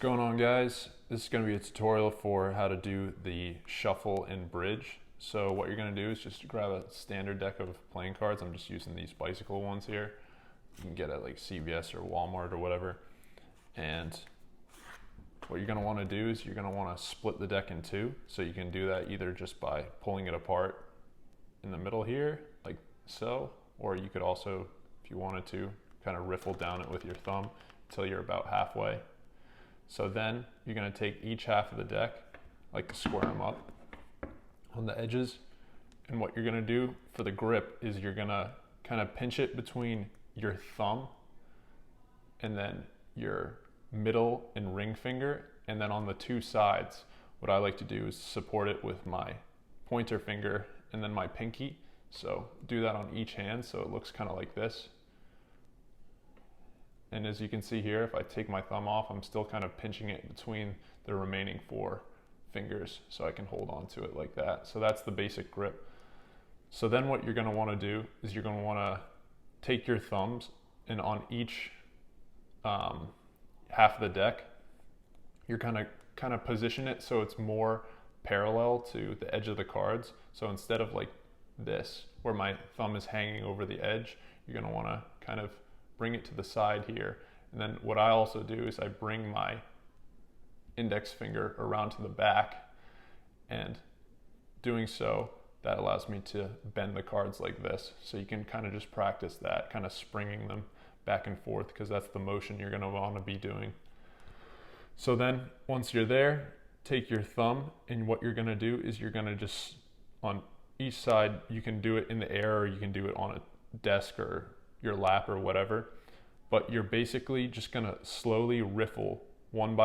going on, guys? This is going to be a tutorial for how to do the shuffle and bridge. So what you're going to do is just grab a standard deck of playing cards. I'm just using these bicycle ones here. You can get at like CVS or Walmart or whatever. And what you're going to want to do is you're going to want to split the deck in two. So you can do that either just by pulling it apart in the middle here, like so, or you could also, if you wanted to, kind of riffle down it with your thumb until you're about halfway. So then you're going to take each half of the deck, like to square them up on the edges. And what you're going to do for the grip is you're going to kind of pinch it between your thumb and then your middle and ring finger. And then on the two sides, what I like to do is support it with my pointer finger and then my pinky. So do that on each hand so it looks kind of like this. And as you can see here, if I take my thumb off, I'm still kind of pinching it between the remaining four fingers so I can hold on to it like that. So that's the basic grip. So then what you're going to want to do is you're going to want to take your thumbs and on each half of the deck, you're kind of position it so it's more parallel to the edge of the cards. So instead of like this, where my thumb is hanging over the edge, you're going to want to kind of bring it to the side here. And then what I also do is I bring my index finger around to the back, and doing so, that allows me to bend the cards like this. So you can kind of just practice that, kind of springing them back and forth, because that's the motion you're going to want to be doing. So then once you're there, take your thumb, and what you're going to do is you're going to just, on each side, you can do it in the air or you can do it on a desk or your lap or whatever, but you're basically just going to slowly riffle one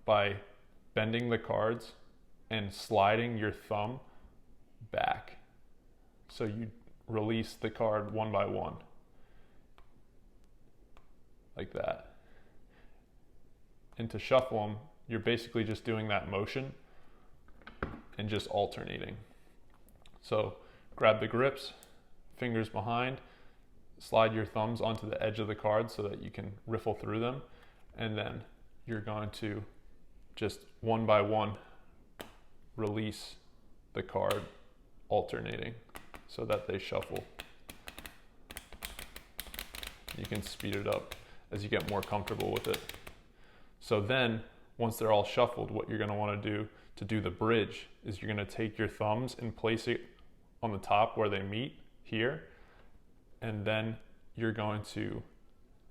by bending the cards and sliding your thumb back. So you release the card one by one, like that. And to shuffle them, you're basically just doing that motion and just alternating. So grab the grips, fingers behind, slide your thumbs onto the edge of the card so that you can riffle through them, and then you're going to just one by one release the card, alternating so that they shuffle. You can speed it up as you get more comfortable with it. So then once they're all shuffled, what you're going to want to do the bridge is you're going to take your thumbs and place it on the top where they meet here. And then you're going to,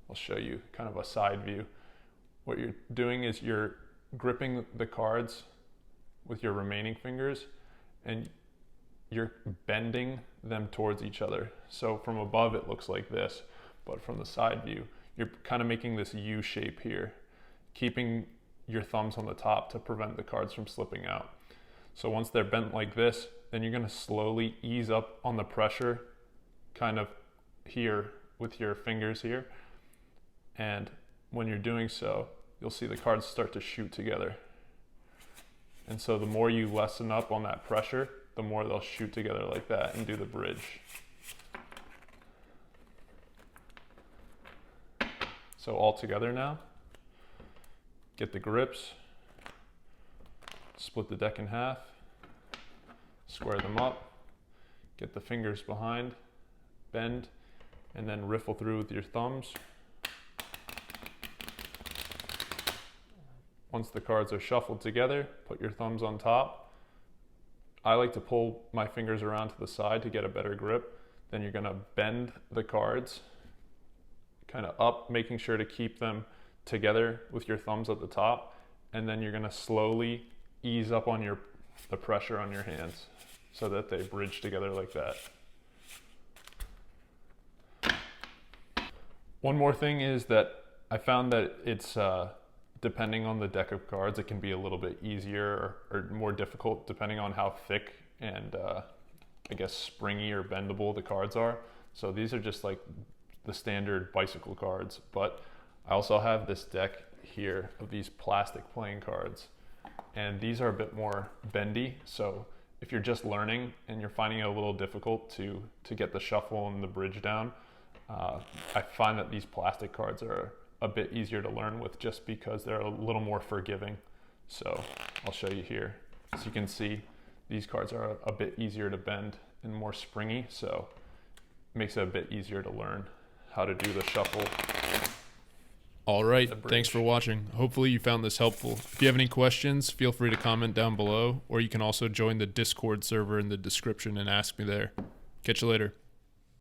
I'll show you kind of a side view. What you're doing is you're gripping the cards with your remaining fingers and you're bending them towards each other. So from above it looks like this, but from the side view, you're kind of making this U shape here, keeping your thumbs on the top to prevent the cards from slipping out. So once they're bent like this, then you're going to slowly ease up on the pressure, kind of here with your fingers here, and when you're doing so, you'll see the cards start to shoot together. And so the more you lessen up on that pressure, the more they'll shoot together like that and do the bridge. So all together now, get the grips, split the deck in half, square them up, get the fingers behind, bend, and then riffle through with your thumbs. Once the cards are shuffled together, put your thumbs on top. I like to pull my fingers around to the side to get a better grip. Then you're going to bend the cards kind of up, making sure to keep them together with your thumbs at the top. And then you're going to slowly ease up on the pressure on your hands so that they bridge together like that. One more thing is that I found that it's, depending on the deck of cards, it can be a little bit easier or more difficult depending on how thick and I guess springy or bendable the cards are. So these are just like the standard bicycle cards, but I also have this deck here of these plastic playing cards, and these are a bit more bendy. So if you're just learning and you're finding it a little difficult to get the shuffle and the bridge down, I find that these plastic cards are a bit easier to learn with, just because they're a little more forgiving. So I'll show you here. As you can see, these cards are a bit easier to bend and more springy, so it makes it a bit easier to learn how to do the shuffle. All right, thanks for watching. Hopefully you found this helpful. If you have any questions, feel free to comment down below, or you can also join the Discord server in the description and ask me there. Catch you later.